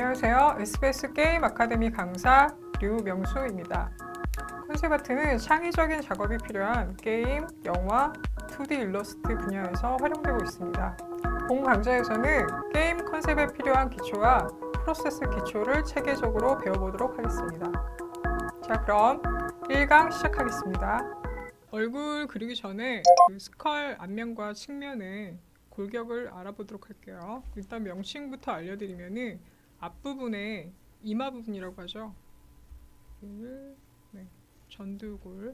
안녕하세요. SBS 게임 아카데미 강사 류명수입니다. 컨셉 아트는 창의적인 작업이 필요한 게임, 영화, 2D 일러스트 분야에서 활용되고 있습니다. 본 강좌에서는 게임 컨셉에 필요한 기초와 프로세스 기초를 체계적으로 배워보도록 하겠습니다. 자, 그럼 1강 시작하겠습니다. 얼굴 그리기 전에 그 스컬 앞면과 측면의 골격을 알아보도록 할게요. 일단 명칭부터 알려드리면은 앞부분에 이마 부분이라고 하죠. 네, 전두골.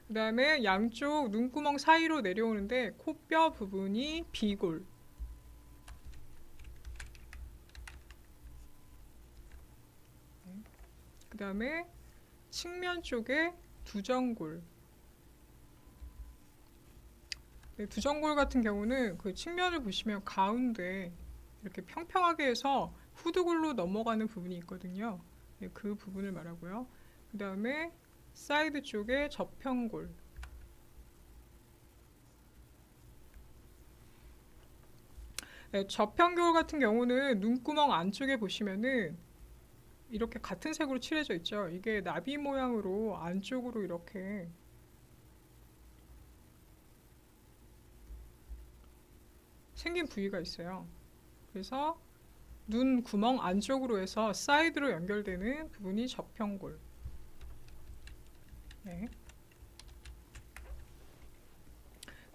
그 다음에 양쪽 눈구멍 사이로 내려오는데 코뼈 부분이 비골. 그 다음에 측면 쪽에 두정골. 네, 두정골 같은 경우는 그 측면을 보시면 가운데 이렇게 평평하게 해서 후두골로 넘어가는 부분이 있거든요. 네, 그 부분을 말하고요. 그 다음에 사이드 쪽에 저평골. 네, 저평골 같은 경우는 눈구멍 안쪽에 보시면은 이렇게 같은 색으로 칠해져 있죠. 이게 나비 모양으로 안쪽으로 이렇게 생긴 부위가 있어요. 그래서 눈 구멍 안쪽으로 해서 사이드로 연결되는 부분이 저평골. 네.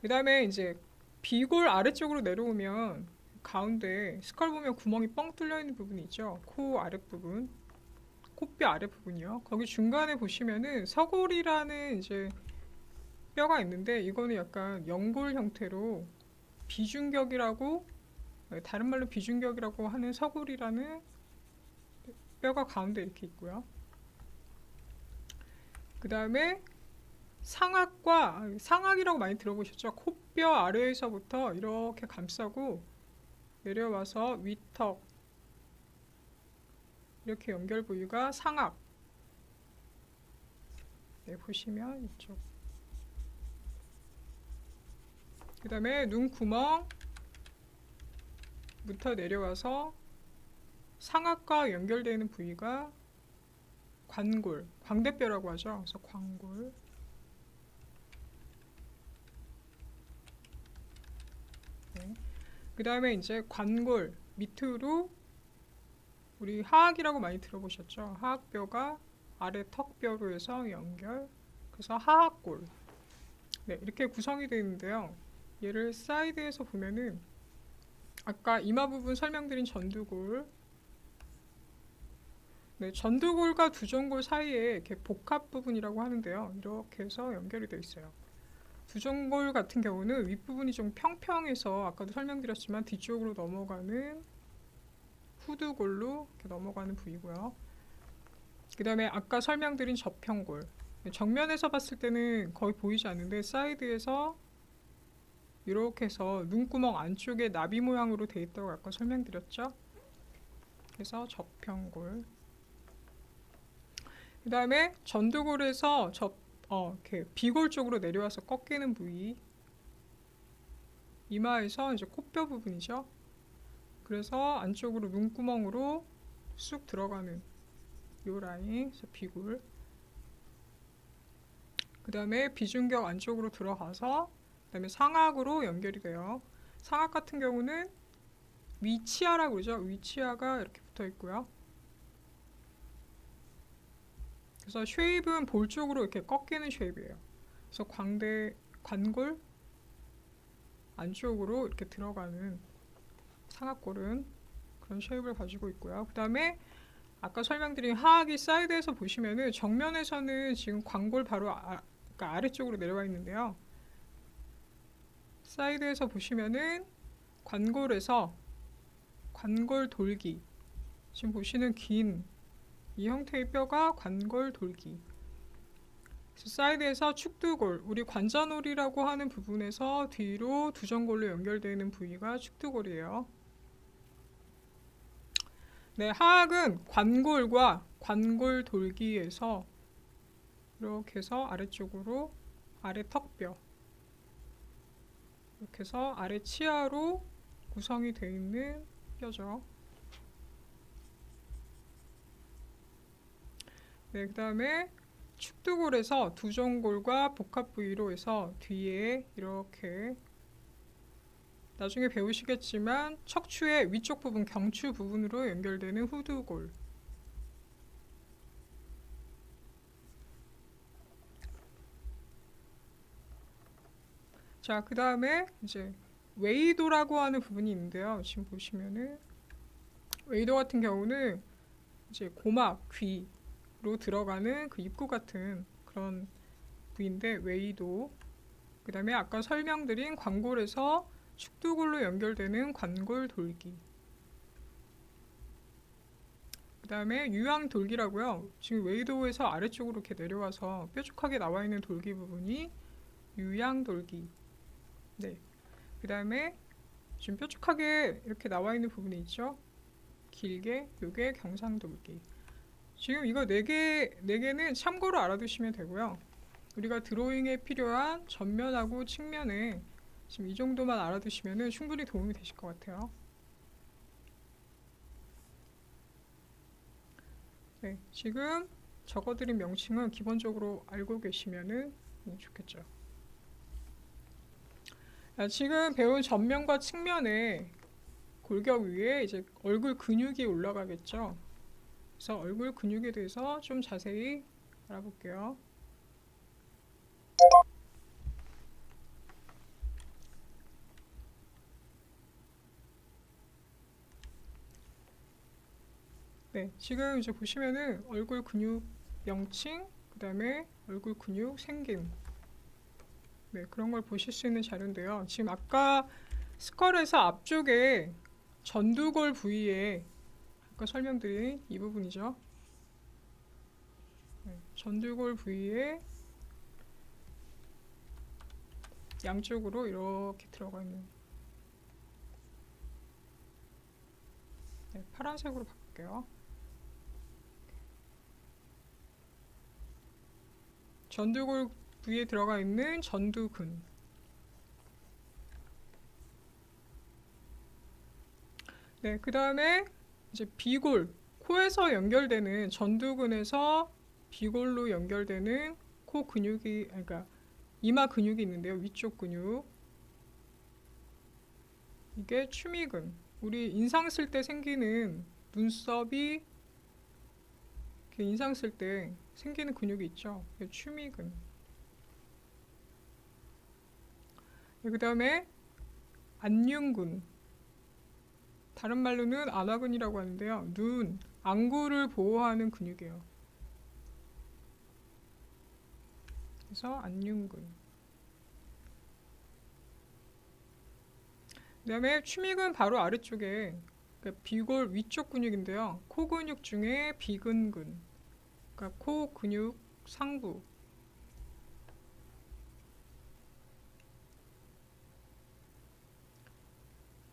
그 다음에 이제 비골 아래쪽으로 내려오면 가운데 스컬 보면 구멍이 뻥 뚫려 있는 부분이 있죠. 코 아랫부분, 코뼈 아랫부분이요. 거기 중간에 보시면은 서골이라는 이제 뼈가 있는데 이거는 약간 연골 형태로 비중격이라고, 다른 말로 비중격이라고 하는 서골이라는 뼈가 가운데 이렇게 있고요. 그 다음에 상악이라고 많이 들어보셨죠? 코뼈 아래에서부터 이렇게 감싸고 내려와서 위턱 이렇게 연결 부위가 상악. 네, 보시면 이쪽. 그 다음에 눈구멍부터 내려와서 상악과 연결되는 부위가 관골, 광대뼈라고 하죠. 그래서 광골. 네. 그 다음에 이제 관골 밑으로 우리 하악이라고 많이 들어보셨죠? 하악뼈가 아래 턱뼈로 해서 연결. 그래서 하악골. 네, 이렇게 구성이 되어 있는데요. 얘를 사이드에서 보면은 아까 이마 부분 설명드린 전두골. 네, 전두골과 두정골 사이에 이렇게 복합 부분이라고 하는데요. 이렇게 해서 연결이 되어 있어요. 두정골 같은 경우는 윗부분이 좀 평평해서 아까도 설명드렸지만 뒤쪽으로 넘어가는 후두골로 이렇게 넘어가는 부위고요. 그 다음에 아까 설명드린 저평골. 정면에서 봤을 때는 거의 보이지 않는데 사이드에서 이렇게 해서 눈구멍 안쪽에 나비 모양으로 되어 있다고 아까 설명드렸죠. 그래서 저평골. 그 다음에 전두골에서 이렇게 비골 쪽으로 내려와서 꺾이는 부위. 이마에서 이제 코뼈 부분이죠. 그래서 안쪽으로 눈구멍으로 쑥 들어가는 요 라인, 그래서 비골. 그 다음에 비중격 안쪽으로 들어가서 그 다음에 상악으로 연결이 돼요. 상악 같은 경우는 위치아라고 그러죠. 위치아가 이렇게 붙어 있고요. 그래서 쉐입은 볼 쪽으로 이렇게 꺾이는 쉐입이에요. 그래서 관골 안쪽으로 이렇게 들어가는 상악골은 그런 쉐입을 가지고 있고요. 그 다음에 아까 설명드린 하악이 사이드에서 보시면은 정면에서는 지금 관골 바로 그러니까 아래쪽으로 내려와 있는데요. 사이드에서 보시면은 관골에서 관골 돌기, 지금 보시는 긴 이 형태의 뼈가 관골 돌기. 그래서 사이드에서 축두골, 우리 관자놀이라고 하는 부분에서 뒤로 두정골로 연결되는 부위가 축두골이에요. 네, 하악은 관골과 관골 돌기에서 이렇게 해서 아래쪽으로 아래 턱뼈, 이렇게 해서 아래 치아로 구성이 되어 있는 뼈죠. 네, 그 다음에 축두골에서 두정골과 복합 부위로 해서 뒤에 이렇게 나중에 배우시겠지만 척추의 위쪽 부분, 경추 부분으로 연결되는 후두골. 자, 그 다음에 이제 웨이도라고 하는 부분이 있는데요. 지금 보시면은 웨이도 같은 경우는 이제 고막, 귀로 들어가는 그 입구 같은 그런 부위인데 웨이도. 그 다음에 아까 설명드린 관골에서 축두골로 연결되는 관골돌기. 그 다음에 유양돌기라고요. 지금 웨이도에서 아래쪽으로 이렇게 내려와서 뾰족하게 나와 있는 돌기 부분이 유양돌기. 네. 그 다음에 지금 뾰족하게 이렇게 나와 있는 부분이 있죠. 길게 요게 경상돌기. 지금 이거 네 개는 참고로 알아두시면 되고요. 우리가 드로잉에 필요한 전면하고 측면에 지금 이 정도만 알아두시면 충분히 도움이 되실 것 같아요. 네, 지금 적어드린 명칭은 기본적으로 알고 계시면 좋겠죠. 지금 배운 전면과 측면에 골격 위에 이제 얼굴 근육이 올라가겠죠. 그래서 얼굴 근육에 대해서 좀 자세히 알아볼게요. 네, 지금 이제 보시면은 얼굴 근육 명칭, 그 다음에 얼굴 근육 생김. 네, 그런 걸 보실 수 있는 자료인데요. 지금 아까 스컬에서 앞쪽에 전두골 부위에 아까 설명드린 이 부분이죠. 네, 전두골 부위에 양쪽으로 이렇게 들어가 있는. 네, 파란색으로 바꿀게요. 전두골 부위에 들어가 있는 전두근. 네, 그 다음에 이제 비골, 코에서 연결되는 전두근에서 비골로 연결되는 코 근육이, 그러니까 이마 근육이 있는데요. 위쪽 근육. 이게 추미근. 우리 인상 쓸 때 생기는 눈썹이 이렇게 인상 쓸 때 생기는 근육이 있죠. 이게 추미근. 네, 그 다음에 안륜근. 다른 말로는 안화근이라고 하는데요. 눈, 안구를 보호하는 근육이에요. 그래서 안륜근. 그 다음에 추미근 바로 아래쪽에 그러니까 비골 위쪽 근육인데요. 코 근육 중에 비근근. 그러니까 코 근육 상부.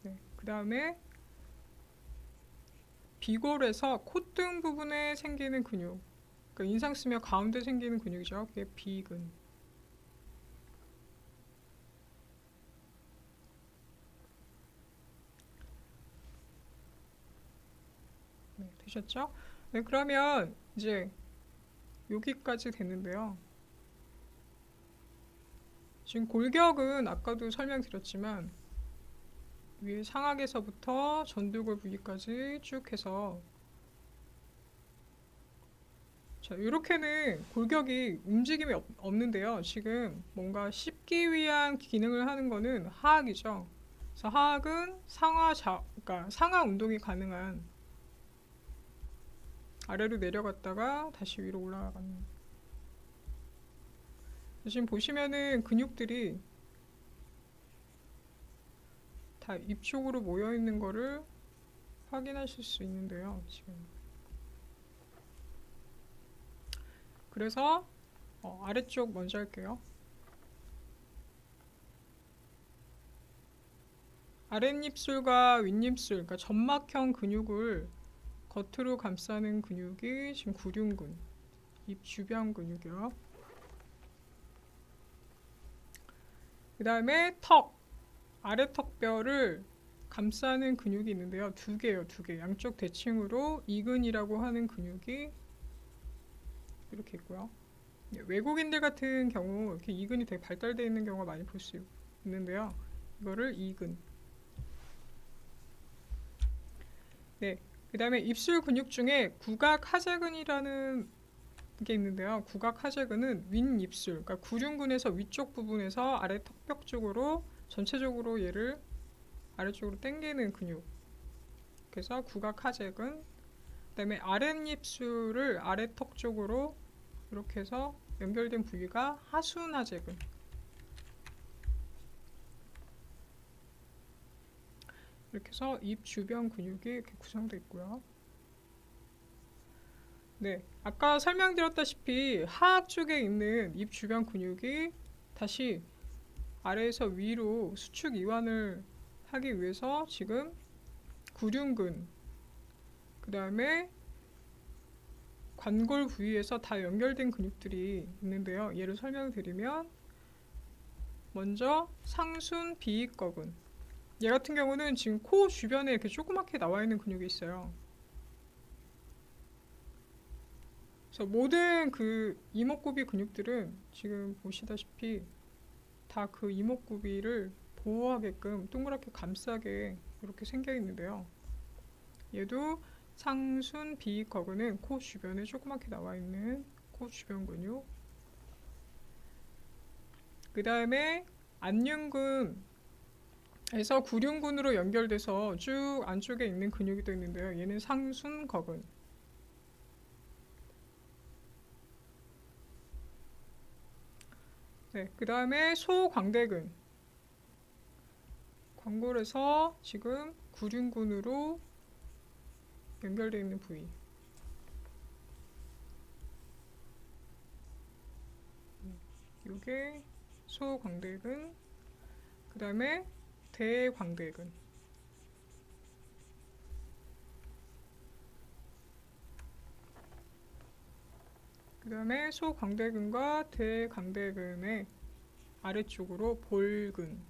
네, 그 다음에 비골에서 콧등 부분에 생기는 근육. 그러니까 인상 쓰면 가운데 생기는 근육이죠. 그게 비근. 네, 되셨죠? 네, 그러면 이제 여기까지 됐는데요. 지금 골격은 아까도 설명드렸지만 위에 상악에서부터 전두골 부위까지 쭉 해서 자, 이렇게는 골격이 움직임이 없는데요. 지금 뭔가 씹기 위한 기능을 하는 거는 하악이죠. 그래서 하악은 그러니까 상하 운동이 가능한 아래로 내려갔다가 다시 위로 올라가는. 지금 보시면은 근육들이 다 입쪽으로 모여 있는 거를 확인하실 수 있는데요. 지금 그래서 아래쪽 먼저 할게요. 아랫입술과 윗입술, 그러니까 점막형 근육을 겉으로 감싸는 근육이 지금 구륜근, 입 주변 근육이요. 그 다음에 턱, 아래 턱뼈를 감싸는 근육이 있는데요. 두 개요, 두 개. 양쪽 대칭으로 이근이라고 하는 근육이 이렇게 있고요. 외국인들 같은 경우 이렇게 이근이 되게 발달되어 있는 경우가 많이 볼 수 있는데요. 이거를 이근. 네. 그 다음에 입술 근육 중에 구각하재근이라는 게 있는데요. 구각하재근은 윗입술, 그러니까 구륜근에서 위쪽 부분에서 아래 턱벽 쪽으로 전체적으로 얘를 아래쪽으로 당기는 근육. 그래서 구각하재근. 그 다음에 아랫입술을 아래턱 쪽으로 이렇게 해서 연결된 부위가 하순하재근. 이렇게 해서 입 주변 근육이 이렇게 구성되어 있고요. 네, 아까 설명드렸다시피 하악 쪽에 있는 입 주변 근육이 다시 아래에서 위로 수축 이완을 하기 위해서 지금 구륜근, 그 다음에 관골 부위에서 다 연결된 근육들이 있는데요. 예를 설명드리면 먼저 상순 비익거근. 얘 같은 경우는 지금 코 주변에 이렇게 조그맣게 나와 있는 근육이 있어요. 그래서 모든 그 이목구비 근육들은 지금 보시다시피 다 그 이목구비를 보호하게끔 동그랗게 감싸게 이렇게 생겨 있는데요. 얘도 상순 비익거근은 코 주변에 조그맣게 나와 있는 코 주변 근육. 그 다음에 안륜근에서 구륜근으로 연결돼서 쭉 안쪽에 있는 근육이 또 있는데요. 얘는 상순거근. 네, 그 다음에 소광대근. 광골에서 지금 구륜근으로 연결되어 있는 부위. 이게 소광대근. 그 다음에 대광대근. 그 다음에 소광대근과 대광대근의 아래쪽으로 볼근.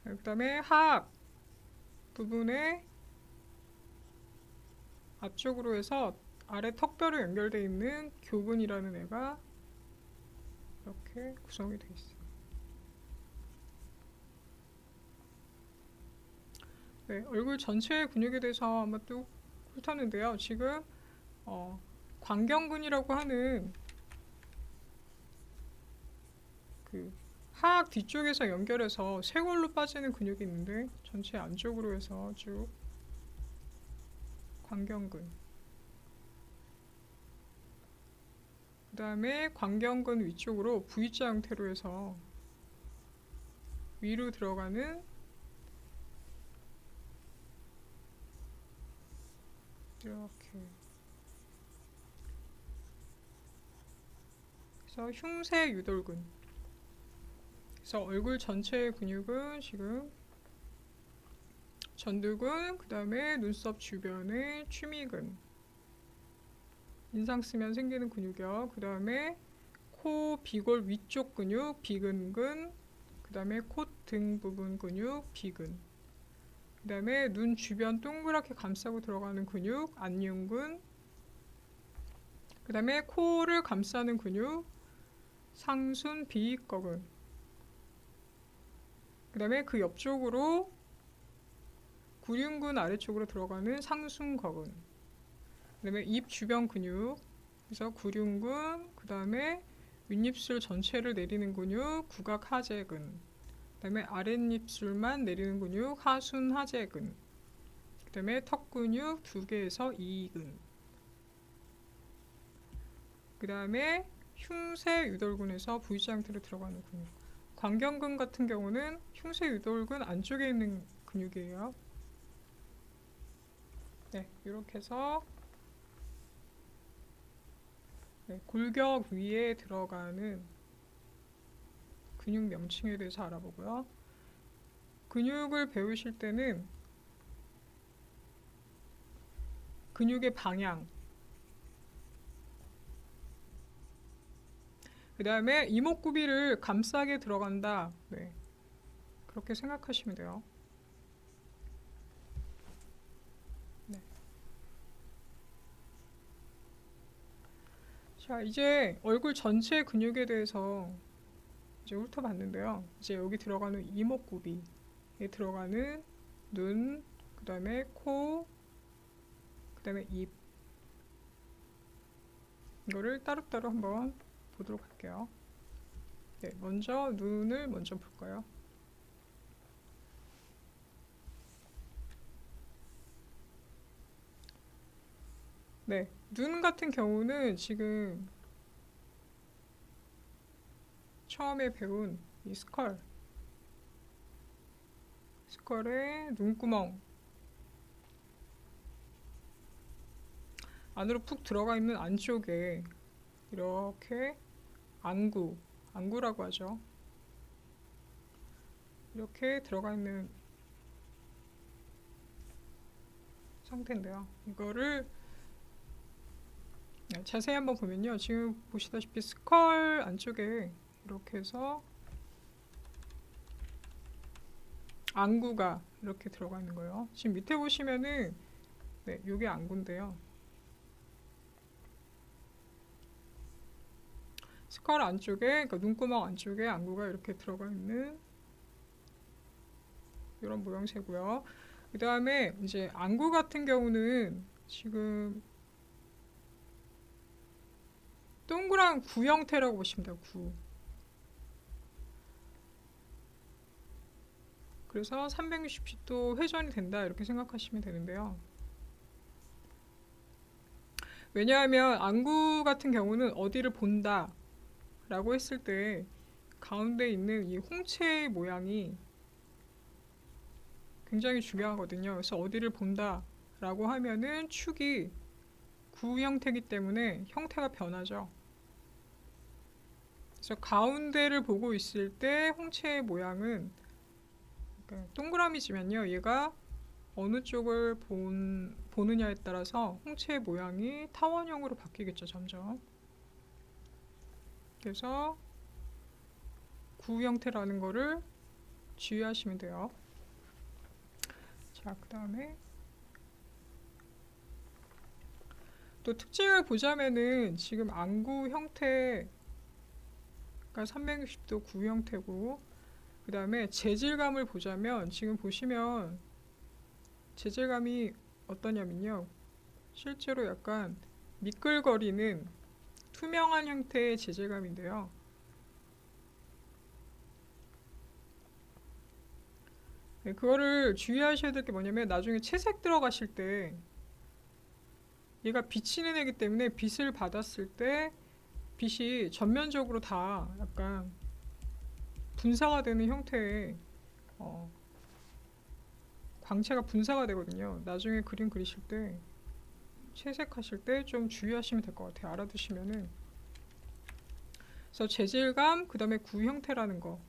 그 다음에 하악 부분에 앞쪽으로 해서 아래 턱뼈로 연결되어 있는 교근이라는 애가 이렇게 구성이 되어 있어요. 네, 얼굴 전체의 근육에 대해서 한번 또 훑었는데요. 지금 광경근이라고 하는 그 하악 뒤쪽에서 연결해서 쇄골로 빠지는 근육이 있는데 전체 안쪽으로 해서 쭉 광경근. 그 다음에 광경근 위쪽으로 V자 형태로 해서 위로 들어가는 이렇게. 그래서 흉쇄 유돌근. 그래서 얼굴 전체의 근육은 지금 전두근, 그 다음에 눈썹 주변의 취미근. 인상 쓰면 생기는 근육이요. 그 다음에 코 비골 위쪽 근육 비근근. 그 다음에 콧등 부분 근육 비근. 그 다음에 눈 주변 동그랗게 감싸고 들어가는 근육 안륜근. 그 다음에 코를 감싸는 근육 상순 비익거근. 그 다음에 그 옆쪽으로 구륜근 아래쪽으로 들어가는 상순거근. 그 다음에 입 주변 근육, 그래서 구륜근, 그 다음에 윗입술 전체를 내리는 근육 구각하재근. 그 다음에 아랫입술만 내리는 근육 하순하재근. 그 다음에 턱 근육 2개에서 2근. 그 다음에 흉쇄 유돌근에서 V자 형태로 들어가는 근육. 광경근 같은 경우는 흉쇄 유돌근 안쪽에 있는 근육이에요. 네, 이렇게 해서 골격 위에 들어가는 근육 명칭에 대해서 알아보고요. 근육을 배우실 때는 근육의 방향, 그 다음에 이목구비를 감싸게 들어간다. 네, 그렇게 생각하시면 돼요. 네. 자, 이제 얼굴 전체 근육에 대해서 이제 훑어봤는데요. 이제 여기 들어가는 이목구비에 들어가는 눈, 그 다음에 코, 그 다음에 입, 이거를 따로따로 한번 보도록 할게요. 네, 먼저 눈을 먼저 볼까요? 네, 눈 같은 경우는 지금 처음에 배운 이 스컬의 눈구멍 안으로 푹 들어가 있는 안쪽에 이렇게 안구라고 하죠. 이렇게 들어가 있는 상태인데요. 이거를 자세히 한번 보면요. 지금 보시다시피 스컬 안쪽에 이렇게 해서 안구가 이렇게 들어가 있는 거예요. 지금 밑에 보시면은 네, 요게 안구인데요. 스컬 안쪽에, 그러니까 눈구멍 안쪽에 안구가 이렇게 들어가 있는 이런 모양새고요. 그 다음에 이제 안구 같은 경우는 지금 동그란 구 형태라고 보시면 돼요. 구. 그래서 360도 회전이 된다 이렇게 생각하시면 되는데요. 왜냐하면 안구 같은 경우는 어디를 본다 라고 했을 때 가운데 있는 이 홍채의 모양이 굉장히 중요하거든요. 그래서 어디를 본다 라고 하면은 축이 구 형태이기 때문에 형태가 변하죠. 그래서 가운데를 보고 있을 때 홍채의 모양은 동그라미지만요. 얘가 어느 쪽을 보느냐에 따라서 홍채의 모양이 타원형으로 바뀌겠죠. 점점. 그래서 구 형태라는 거를 주의하시면 돼요. 자, 그 다음에 또 특징을 보자면은 지금 안구 형태가 360도 구 형태고, 그 다음에 재질감을 보자면 지금 보시면 재질감이 어떠냐면요. 실제로 약간 미끌거리는 투명한 형태의 재질감인데요. 네, 그거를 주의하셔야 될 게 뭐냐면 나중에 채색 들어가실 때 얘가 비치는 애기 때문에 빛을 받았을 때 빛이 전면적으로 다 약간 분사가 되는 형태의 광채가 분사가 되거든요. 나중에 그림 그리실 때 채색하실 때 좀 주의하시면 될 것 같아요. 알아두시면은. 그래서 재질감, 그 다음에 구 형태라는 거.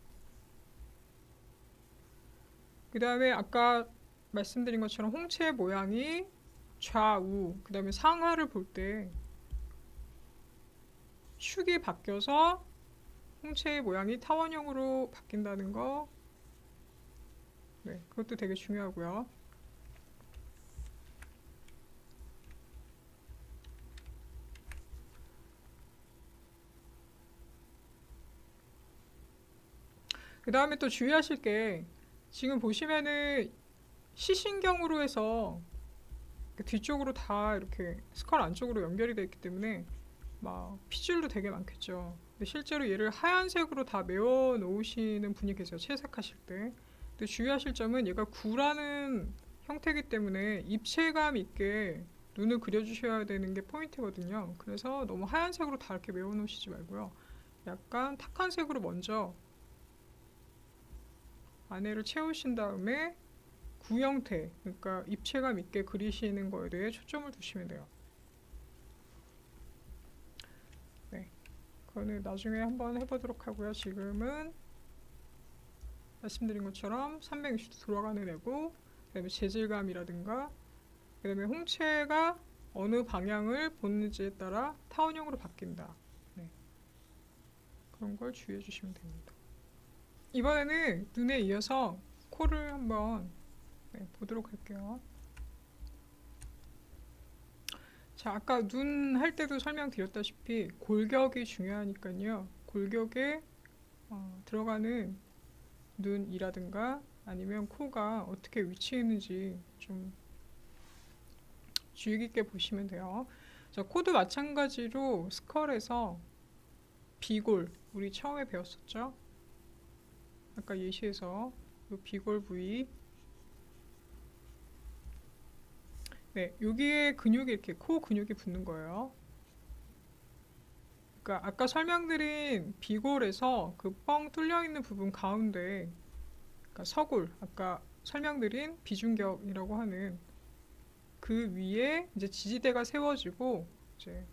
그 다음에 아까 말씀드린 것처럼 홍채 모양이 좌우, 그 다음에 상하를 볼 때 축이 바뀌어서 홍채의 모양이 타원형으로 바뀐다는 거. 네, 그것도 되게 중요하고요. 그 다음에 또 주의하실 게 지금 보시면은 시신경으로 해서 뒤쪽으로 다 이렇게 스컬 안쪽으로 연결이 되어 있기 때문에 막 핏줄도 되게 많겠죠. 근데 실제로 얘를 하얀색으로 다 메워 놓으시는 분이 계세요. 채색하실 때. 근데 주의하실 점은 얘가 구라는 형태이기 때문에 입체감 있게 눈을 그려주셔야 되는 게 포인트거든요. 그래서 너무 하얀색으로 다 이렇게 메워 놓으시지 말고요. 약간 탁한 색으로 먼저 안에를 채우신 다음에 구 형태, 그러니까 입체감 있게 그리시는 거에 대해 초점을 두시면 돼요. 네, 그거는 나중에 한번 해보도록 하고요. 지금은 말씀드린 것처럼 360도 돌아가는 애고, 그 다음에 재질감이라든가, 그 다음에 홍채가 어느 방향을 보는지에 따라 타원형으로 바뀐다. 네, 그런 걸 주의해 주시면 됩니다. 이번에는 눈에 이어서 코를 한번 보도록 할게요. 자, 아까 눈 할 때도 설명드렸다시피 골격이 중요하니까요. 골격에 들어가는 눈이라든가 아니면 코가 어떻게 위치해 있는지 좀 주의 깊게 보시면 돼요. 자, 코도 마찬가지로 스컬에서 비골, 우리 처음에 배웠었죠? 아까 예시에서 이 비골 부위, 네, 여기에 근육이 이렇게 코 근육이 붙는 거예요. 그러니까 아까 설명드린 비골에서 그 뻥 뚫려 있는 부분 가운데, 그러니까 서골, 아까 설명드린 비중격이라고 하는 그 위에 이제 지지대가 세워지고 이제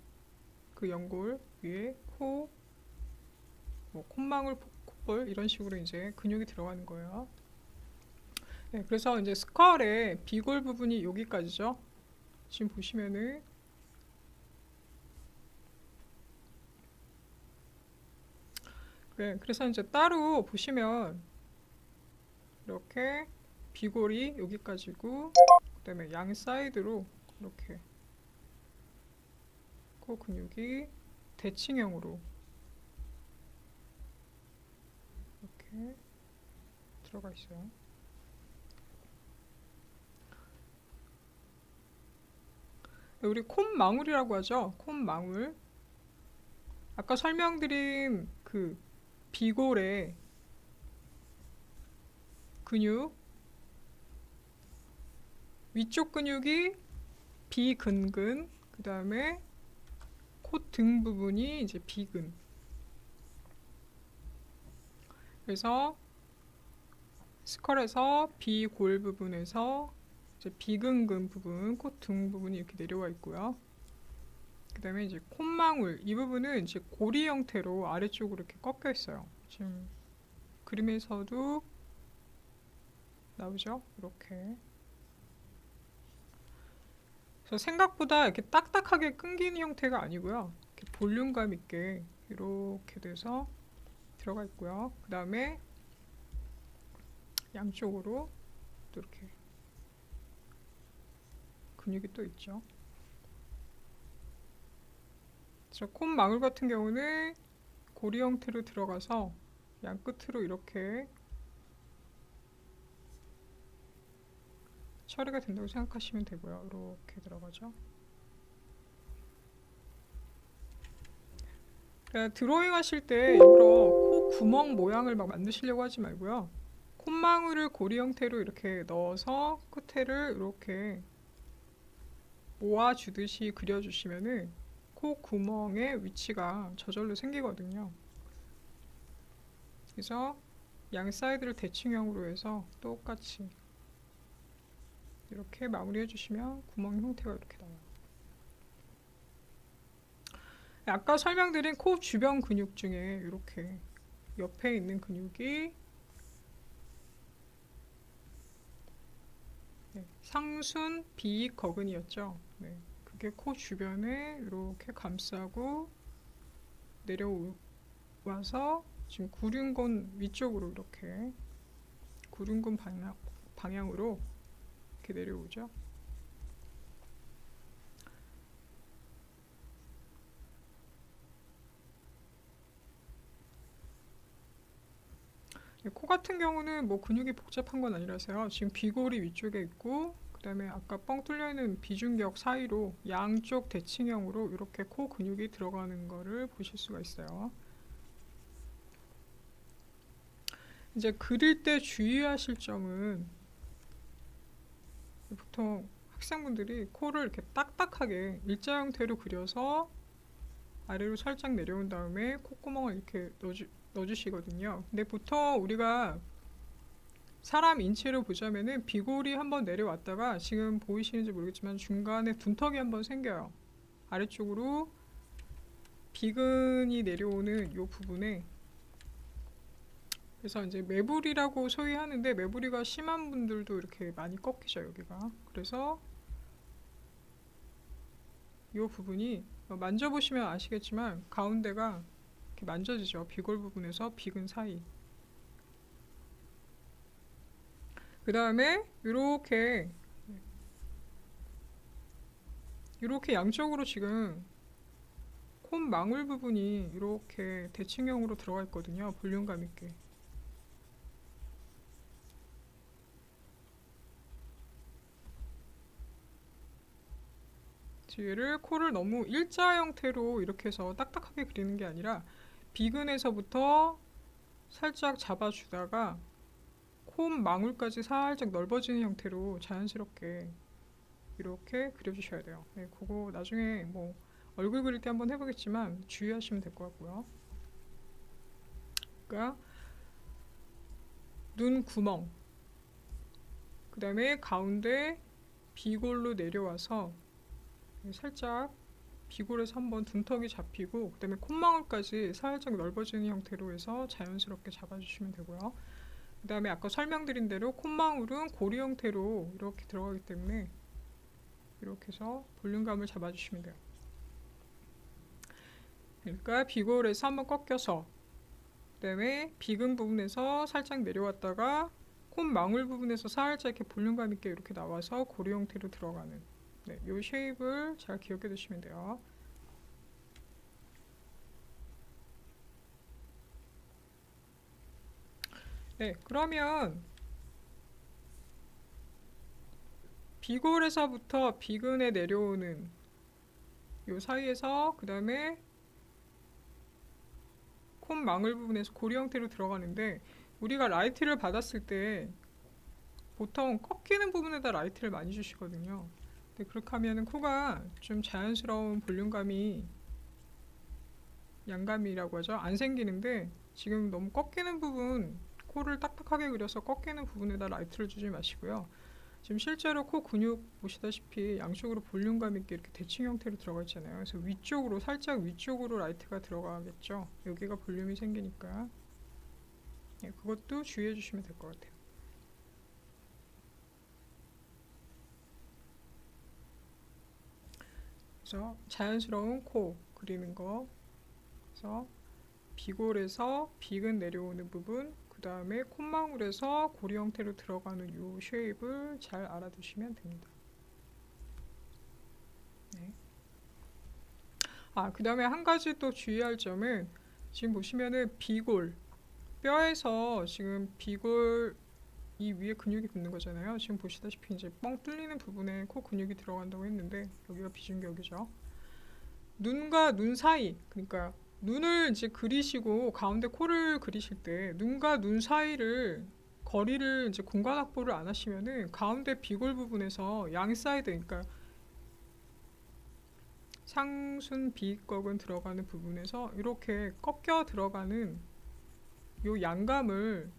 그 연골 위에 코, 뭐 콧망울, 콧볼 이런 식으로 이제 근육이 들어가는 거예요. 네, 그래서 이제 스컬의 비골 부분이 여기까지죠. 지금 보시면은 그래서 이제 따로 보시면 이렇게 비골이 여기까지고 그다음에 양 사이드로 이렇게 코 근육이 대칭형으로 이렇게 들어가 있어요. 우리 콧망울이라고 하죠. 콧망울. 아까 설명드린 그 비골의 근육, 위쪽 근육이 비근근, 그 다음에 콧등 부분이 이제 비근. 그래서 스컬에서 비골 부분에서 이제 비근근 부분, 콧등 부분이 이렇게 내려와 있고요. 그 다음에 이제 콧망울, 이 부분은 이제 고리 형태로 아래쪽으로 이렇게 꺾여 있어요. 지금 그림에서도 나오죠? 이렇게. 그래서 생각보다 이렇게 딱딱하게 끊기는 형태가 아니고요. 이렇게 볼륨감 있게 이렇게 돼서 들어가 있고요. 그 다음에 양쪽으로 또 이렇게 근육이 또 있죠. 콧망울 같은 경우는 고리 형태로 들어가서 양 끝으로 이렇게 처리가 된다고 생각하시면 되고요. 이렇게 들어가죠. 드로잉 하실 때 일부러 코 구멍 모양을 막 만드시려고 하지 말고요. 콧망울을 고리 형태로 이렇게 넣어서 끝에를 이렇게 모아주듯이 그려주시면은 코 구멍의 위치가 저절로 생기거든요. 그래서 양 사이드를 대칭형으로 해서 똑같이 이렇게 마무리해 주시면 구멍 형태가 이렇게 나와요. 아까 설명드린 코 주변 근육 중에 이렇게 옆에 있는 근육이 상순 비거근이었죠. 네, 그게 코 주변에 이렇게 감싸고 내려와서 지금 구륜근 위쪽으로 이렇게 구륜근 방향으로 이렇게 내려오죠. 코 같은 경우는 뭐 근육이 복잡한 건 아니라서요. 지금 비골이 위쪽에 있고 그 다음에 아까 뻥 뚫려 있는 비중격 사이로 양쪽 대칭형으로 이렇게 코 근육이 들어가는 거를 보실 수가 있어요. 이제 그릴 때 주의하실 점은 보통 학생분들이 코를 이렇게 딱딱하게 일자 형태로 그려서 아래로 살짝 내려온 다음에 콧구멍을 이렇게 넣어주시거든요. 근데 보통 우리가 사람 인체로 보자면은 비골이 한번 내려왔다가 지금 보이시는지 모르겠지만 중간에 둔턱이 한번 생겨요. 아래쪽으로 비근이 내려오는 이 부분에. 그래서 이제 매부리라고 소위 하는데 매부리가 심한 분들도 이렇게 많이 꺾이죠, 여기가. 그래서 이 부분이 만져보시면 아시겠지만 가운데가 이렇게 만져지죠. 비골 부분에서 비근 사이. 그 다음에 이렇게 이렇게 양쪽으로 지금 콧망울 부분이 이렇게 대칭형으로 들어가 있거든요. 볼륨감 있게. 얘를 코를 너무 일자 형태로 이렇게 해서 딱딱하게 그리는 게 아니라 비근에서부터 살짝 잡아주다가 콧망울까지 살짝 넓어지는 형태로 자연스럽게 이렇게 그려주셔야 돼요. 네, 그거 나중에 뭐 얼굴 그릴 때 한번 해보겠지만 주의하시면 될 것 같고요. 그러니까 눈 구멍, 그 다음에 가운데 비골로 내려와서 살짝 비골에서 한번 둔턱이 잡히고 그 다음에 콧망울까지 살짝 넓어지는 형태로 해서 자연스럽게 잡아주시면 되고요. 그 다음에 아까 설명드린 대로 콧망울은 고리 형태로 이렇게 들어가기 때문에 이렇게 해서 볼륨감을 잡아주시면 돼요. 그러니까 비골에서 한번 꺾여서 그 다음에 비근 부분에서 살짝 내려왔다가 콧망울 부분에서 살짝 이렇게 볼륨감 있게 이렇게 나와서 고리 형태로 들어가는 네, 이 쉐입을 잘 기억해 두시면 돼요. 네, 그러면 비골에서부터 비근에 내려오는 이 사이에서 그 다음에 콧망울 부분에서 고리 형태로 들어가는데 우리가 라이트를 받았을 때 보통 꺾이는 부분에다 라이트를 많이 주시거든요. 근데 그렇게 하면 코가 좀 자연스러운 볼륨감이 양감이라고 하죠. 안 생기는데 지금 너무 꺾이는 부분 코를 딱딱하게 그려서 꺾이는 부분에다 라이트를 주지 마시고요. 지금 실제로 코 근육 보시다시피 양쪽으로 볼륨감 있게 이렇게 대칭 형태로 들어가 있잖아요. 그래서 위쪽으로 살짝 위쪽으로 라이트가 들어가겠죠. 여기가 볼륨이 생기니까 네, 그것도 주의해 주시면 될 것 같아요. 그래서 자연스러운 코 그리는 거, 그래서 비골에서 비근 내려오는 부분, 그 다음에 콧망울에서 고리 형태로 들어가는 이 쉐입을 잘 알아두시면 됩니다. 네. 그 다음에 한 가지 또 주의할 점은 지금 보시면은 비골, 뼈에서 지금 비골 이 위에 근육이 붙는 거잖아요. 지금 보시다시피 이제 뻥 뚫리는 부분에 코 근육이 들어간다고 했는데 여기가 비중격이죠. 눈과 눈 사이, 그러니까 눈을 이제 그리시고 가운데 코를 그리실 때 눈과 눈 사이를 거리를 이제 공간 확보를 안 하시면은 가운데 비골 부분에서 양 사이드, 그러니까 상순 비익각은 들어가는 부분에서 이렇게 꺾여 들어가는 요 양감을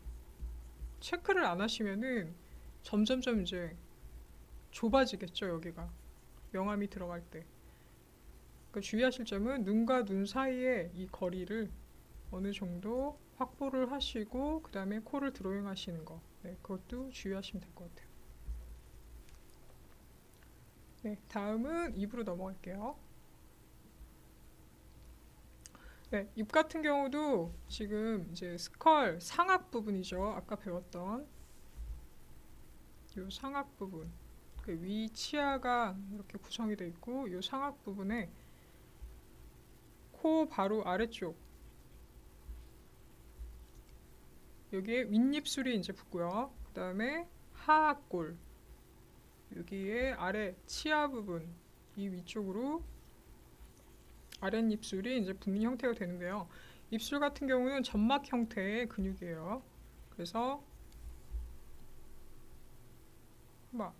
체크를 안 하시면은 점점점 이제 좁아지겠죠. 여기가 명암이 들어갈 때. 그러니까 주의하실 점은 눈과 눈 사이의 이 거리를 어느 정도 확보를 하시고 그 다음에 코를 드로잉 하시는 거, 네, 그것도 주의하시면 될 것 같아요. 네, 다음은 입으로 넘어갈게요. 네, 입 같은 경우도 지금 이제 스컬 상악 부분이죠. 아까 배웠던 이 상악 부분, 그 위 치아가 이렇게 구성이 되어 있고 이 상악 부분에 코 바로 아래쪽 여기에 윗입술이 이제 붙고요. 그 다음에 하악골 여기에 아래 치아 부분 이 위쪽으로 아랫입술이 이제 붙는 형태가 되는데요. 입술 같은 경우는 점막 형태의 근육이에요. 그래서 한번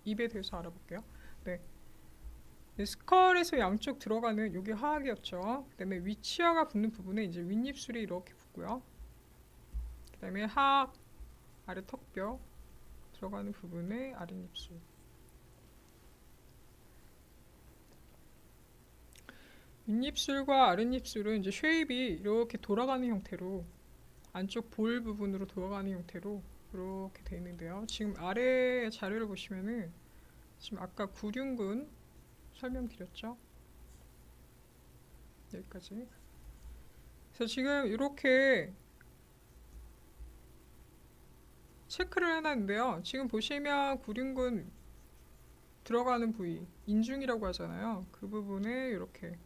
입에 대해서 알아볼게요. 네. 스컬에서 양쪽 들어가는 여기 하악이었죠. 그 다음에 위치아가 붙는 부분에 이제 윗입술이 이렇게 붙고요. 그 다음에 하악 아래 턱뼈 들어가는 부분에 아랫입술. 윗입술과 아랫입술은 이제 쉐입이 이렇게 돌아가는 형태로 안쪽 볼 부분으로 돌아가는 형태로 이렇게 되어 있는데요. 지금 아래 자료를 보시면은 지금 아까 구륜근 설명드렸죠. 여기까지. 그래서 지금 이렇게 체크를 해놨는데요. 지금 보시면 구륜근 들어가는 부위, 인중이라고 하잖아요. 그 부분에 이렇게.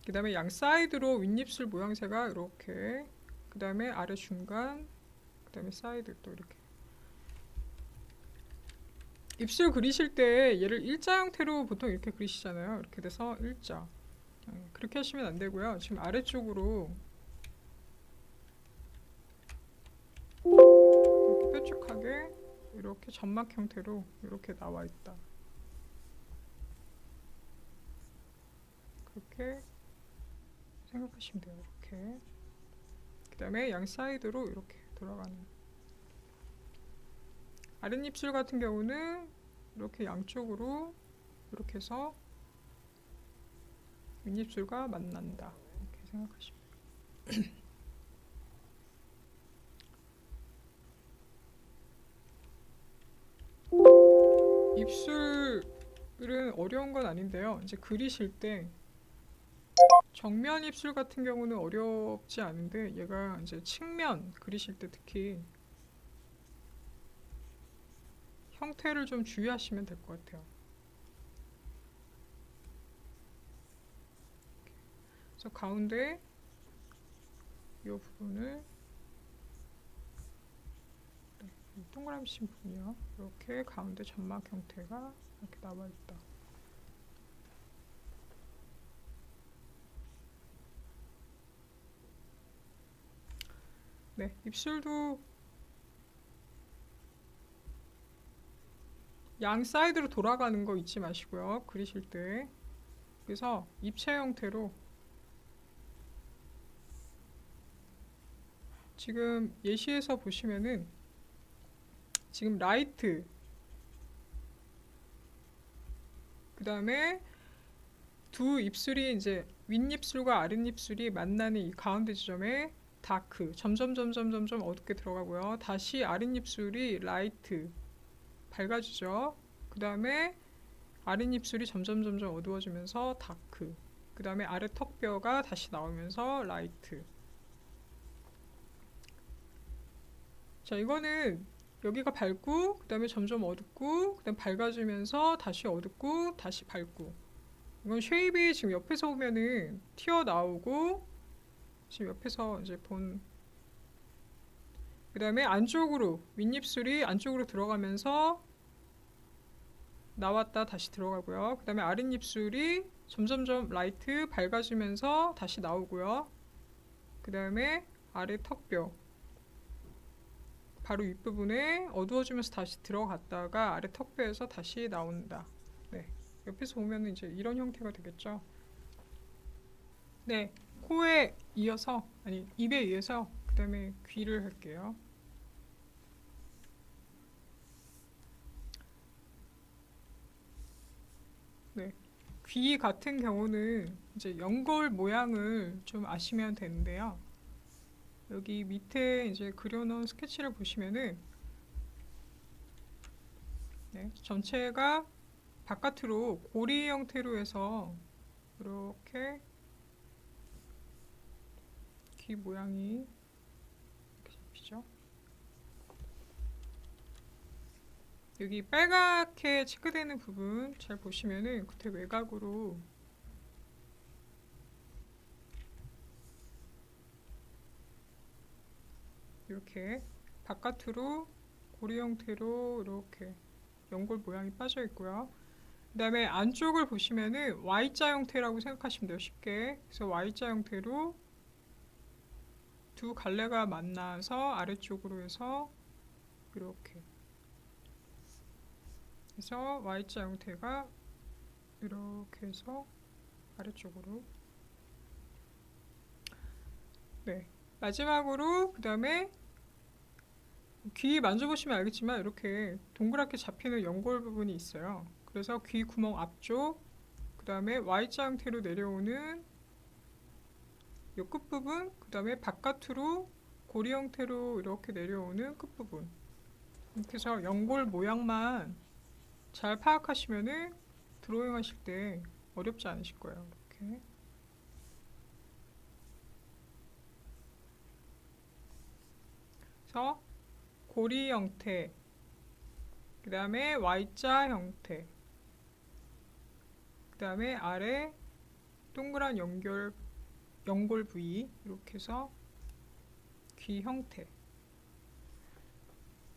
그 다음에 양 사이드로 윗입술 모양새가 이렇게. 그 다음에 아래 중간. 그 다음에 사이드 또 이렇게. 입술 그리실 때 얘를 일자 형태로 보통 이렇게 그리시잖아요. 이렇게 돼서 일자. 그렇게 하시면 안 되고요. 지금 아래쪽으로 이렇게 뾰족하게 이렇게 점막 형태로 이렇게 나와 있다. 그렇게 생각하시면 돼요. 이렇게. 그 다음에 양 사이드로 이렇게 돌아가는. 아랫입술 같은 경우는 이렇게 양쪽으로 이렇게 해서 윗입술과 만난다. 이렇게 생각하시면 돼요. 입술은 어려운 건 아닌데요. 이제 그리실 때 정면 입술 같은 경우는 어렵지 않은데 얘가 이제 측면 그리실 때 특히 형태를 좀 주의하시면 될 것 같아요. 그래서 가운데 이 부분을 동그라미 친 부분이요. 이렇게 가운데 점막 형태가 이렇게 나와 있다. 네, 입술도 양 사이드로 돌아가는 거 잊지 마시고요. 그리실 때. 그래서 입체 형태로 지금 예시에서 보시면은 지금 라이트 그 다음에 두 입술이 이제 윗입술과 아랫입술이 만나는 이 가운데 지점에 다크 점점 어둡게 들어가고요. 다시 아랫입술이 라이트 밝아지죠. 그 다음에 아랫입술이 점점 어두워지면서 다크. 그 다음에 아래 턱뼈가 다시 나오면서 라이트. 자, 이거는 여기가 밝고 그 다음에 점점 어둡고 그 다음 밝아지면서 다시 어둡고 다시 밝고. 이건 쉐입이 지금 옆에서 보면은 튀어나오고 지금 옆에서 이제 본 그 다음에 안쪽으로 윗입술이 안쪽으로 들어가면서 나왔다 다시 들어가고요. 그 다음에 아랫입술이 점점 라이트 밝아지면서 다시 나오고요. 그 다음에 아래 턱뼈 바로 윗부분에 어두워지면서 다시 들어갔다가 아래 턱뼈에서 다시 나온다. 네, 옆에서 보면 이제 이런 형태가 되겠죠. 네, 코에 이어서 아니 입에 이어서 그 다음에 귀를 할게요. 네, 귀 같은 경우는 이제 연골 모양을 좀 아시면 되는데요. 여기 밑에 이제 그려놓은 스케치를 보시면은 네, 전체가 바깥으로 고리 형태로 해서 이렇게 귀 모양이 이렇게 잡히죠. 여기 빨갛게 체크되는 부분 잘 보시면은 겉에 외곽으로 이렇게 바깥으로 고리 형태로 이렇게 연골 모양이 빠져 있고요. 그 다음에 안쪽을 보시면은 Y자 형태라고 생각하시면 돼요. 쉽게. 그래서 Y자 형태로 두 갈래가 만나서 아래쪽으로 해서 이렇게 그래서 Y자 형태가 이렇게 해서 아래쪽으로. 네, 마지막으로 그 다음에 귀 만져보시면 알겠지만 이렇게 동그랗게 잡히는 연골 부분이 있어요. 그래서 귀 구멍 앞쪽 그 다음에 Y자 형태로 내려오는 이 끝부분 그 다음에 바깥으로 고리 형태로 이렇게 내려오는 끝부분. 이렇게 해서 연골 모양만 잘 파악하시면은 드로잉 하실 때 어렵지 않으실 거예요. 이렇게. 그래서 고리 형태 그 다음에 Y자 형태, 그 다음에 아래 동그란 연골 부위 이렇게 해서 귀 형태.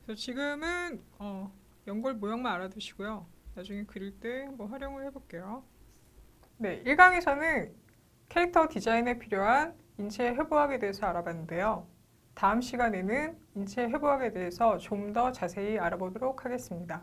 그래서 지금은 연골 모양만 알아두시고요. 나중에 그릴 때 한번 활용을 해볼게요. 네, 1강에서는 캐릭터 디자인에 필요한 인체 해부학에 대해서 알아봤는데요. 다음 시간에는 인체 해부학에 대해서 좀 더 자세히 알아보도록 하겠습니다.